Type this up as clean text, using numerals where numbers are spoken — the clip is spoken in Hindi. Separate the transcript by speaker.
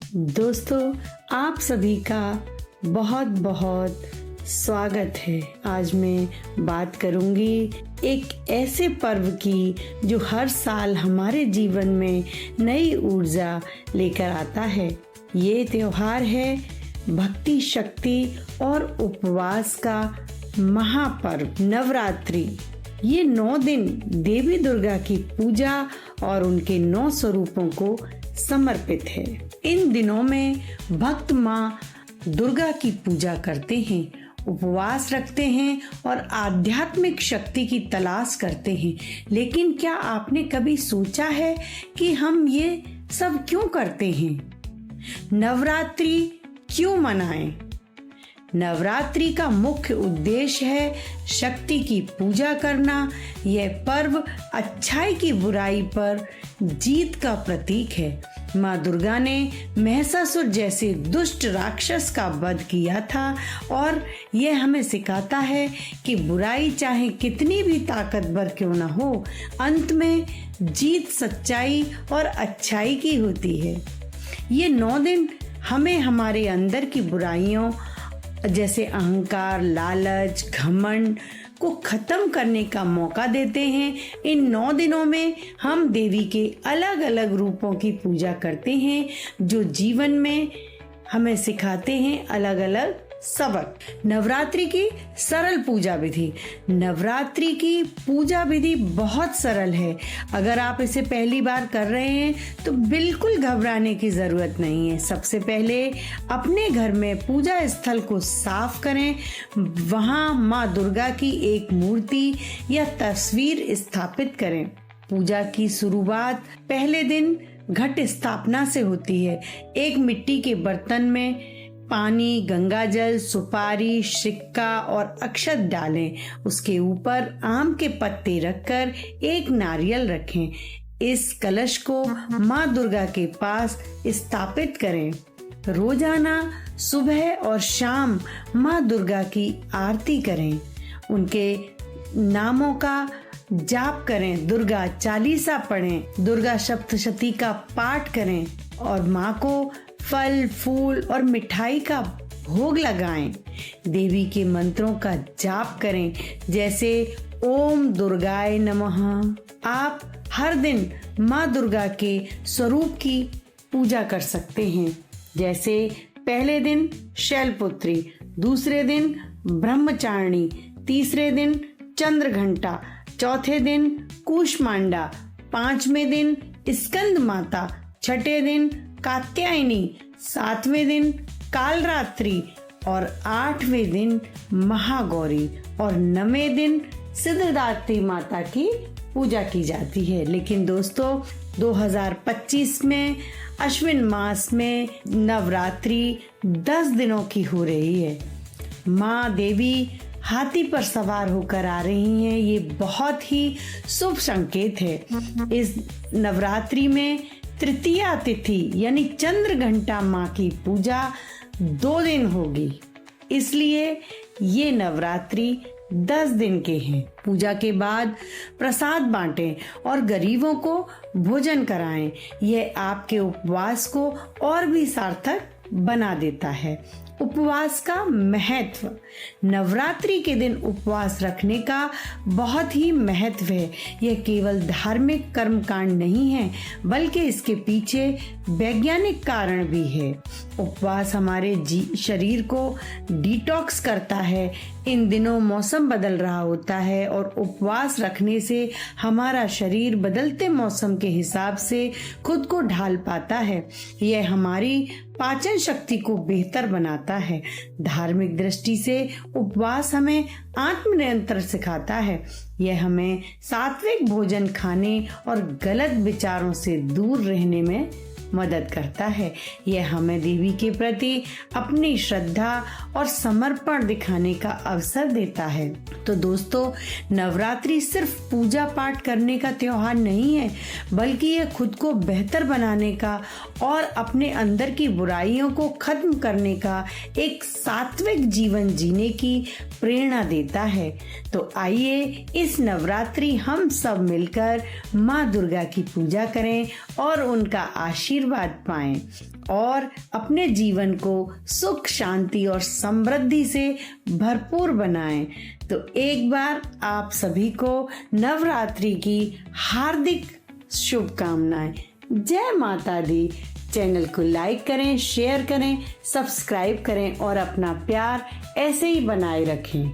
Speaker 1: दोस्तों, आप सभी का बहुत बहुत स्वागत है। आज मैं बात करूंगी एक ऐसे पर्व की जो हर साल हमारे जीवन में नई ऊर्जा लेकर आता है। ये त्योहार है भक्ति, शक्ति और उपवास का महापर्व नवरात्रि। ये 9 दिन देवी दुर्गा की पूजा और उनके 9 स्वरूपों को समर्पित है। इन दिनों में भक्त माँ दुर्गा की पूजा करते हैं, उपवास रखते हैं और आध्यात्मिक शक्ति की तलाश करते हैं। लेकिन क्या आपने कभी सोचा है कि हम ये सब क्यों करते हैं? नवरात्रि क्यों मनाएं? नवरात्रि का मुख्य उद्देश्य है शक्ति की पूजा करना। यह पर्व अच्छाई की बुराई पर जीत का प्रतीक है। माँ दुर्गा ने महिषासुर जैसे दुष्ट राक्षस का वध किया था और यह हमें सिखाता है कि बुराई चाहे कितनी भी ताकतवर क्यों न हो, अंत में जीत सच्चाई और अच्छाई की होती है। ये 9 दिन हमें हमारे अंदर की बुराइयों जैसे अहंकार, लालच, घमंड को खत्म करने का मौका देते हैं। इन 9 दिनों में हम देवी के अलग अलग रूपों की पूजा करते हैं जो जीवन में हमें सिखाते हैं अलग अलग सबक। नवरात्रि की सरल पूजा विधि। नवरात्रि की पूजा विधि बहुत सरल है। अगर आप इसे पहली बार कर रहे हैं तो बिल्कुल घबराने की जरूरत नहीं है। सबसे पहले अपने घर में पूजा स्थल को साफ करें। वहां माँ दुर्गा की एक मूर्ति या तस्वीर स्थापित करें। पूजा की शुरुआत पहले दिन घट स्थापना से होती है। एक मिट्टी के बर्तन में पानी, गंगाजल, सुपारी, सिक्का और अक्षत डालें। उसके ऊपर आम के पत्ते रखकर एक नारियल रखें। इस कलश को माँ दुर्गा के पास स्थापित करें। रोजाना सुबह और शाम माँ दुर्गा की आरती करें। उनके नामों का जाप करें। दुर्गा चालीसा पढ़ें। दुर्गा सप्तशती का पाठ करें और माँ को फल, फूल और मिठाई का भोग लगाएं। देवी के मंत्रों का जाप करें, जैसे ओम दुर्गाय नमः। आप हर दिन माँ दुर्गा के स्वरूप की पूजा कर सकते हैं, जैसे पहले दिन शैलपुत्री, दूसरे दिन ब्रह्मचारिणी, तीसरे दिन चंद्रघंटा, चौथे दिन कूष्मांडा, 5वें दिन स्कंद माता, 6ठे दिन कात्यायनी, 7वें दिन कालरात्रि और 8वें दिन महागौरी और 9वें दिन सिद्धदात्री माता की पूजा की जाती है। लेकिन दोस्तों, 2025 में अश्विन मास में नवरात्रि 10 दिनों की हो रही है। माँ देवी हाथी पर सवार होकर आ रही हैं। ये बहुत ही शुभ संकेत है। इस नवरात्रि में तृतीया तिथि यानी चंद्र घंटा माँ की पूजा 2 दिन होगी। इसलिए ये नवरात्रि 10 दिन के हैं। पूजा के बाद प्रसाद बांटें और गरीबों को भोजन कराएं। यह आपके उपवास को और भी सार्थक बना देता है। उपवास का महत्व। नवरात्रि के दिन उपवास रखने का बहुत ही महत्व है। यह केवल धार्मिक कर्मकांड नहीं है, बल्कि इसके पीछे वैज्ञानिक कारण भी है। उपवास हमारे शरीर को डिटॉक्स करता है। इन दिनों मौसम बदल रहा होता है और उपवास रखने से हमारा शरीर बदलते मौसम के हिसाब से खुद को ढाल पाता है। यह हमारी पाचन शक्ति को बेहतर बनाता है। धार्मिक दृष्टि से उपवास हमें आत्मनियंत्रण सिखाता है। यह हमें सात्विक भोजन खाने और गलत विचारों से दूर रहने में मदद करता है। यह हमें देवी के प्रति अपनी श्रद्धा और समर्पण दिखाने का अवसर देता है। तो दोस्तों, नवरात्रि सिर्फ पूजा पाठ करने का त्योहार नहीं है, बल्कि यह खुद को बेहतर बनाने का और अपने अंदर की बुराइयों को खत्म करने का एक सात्विक जीवन जीने की प्रेरणा देता है। तो आइए इस नवरात्रि हम सब मिलकर माँ दुर्गा की पूजा करें और उनका आशीर्वाद आशीर्वाद पाएं और अपने जीवन को सुख, शांति और समृद्धि से भरपूर बनाएं। तो एक बार आप सभी को नवरात्रि की हार्दिक शुभकामनाएं। जय माता दी। चैनल को लाइक करें, शेयर करें, सब्सक्राइब करें और अपना प्यार ऐसे ही बनाए रखें।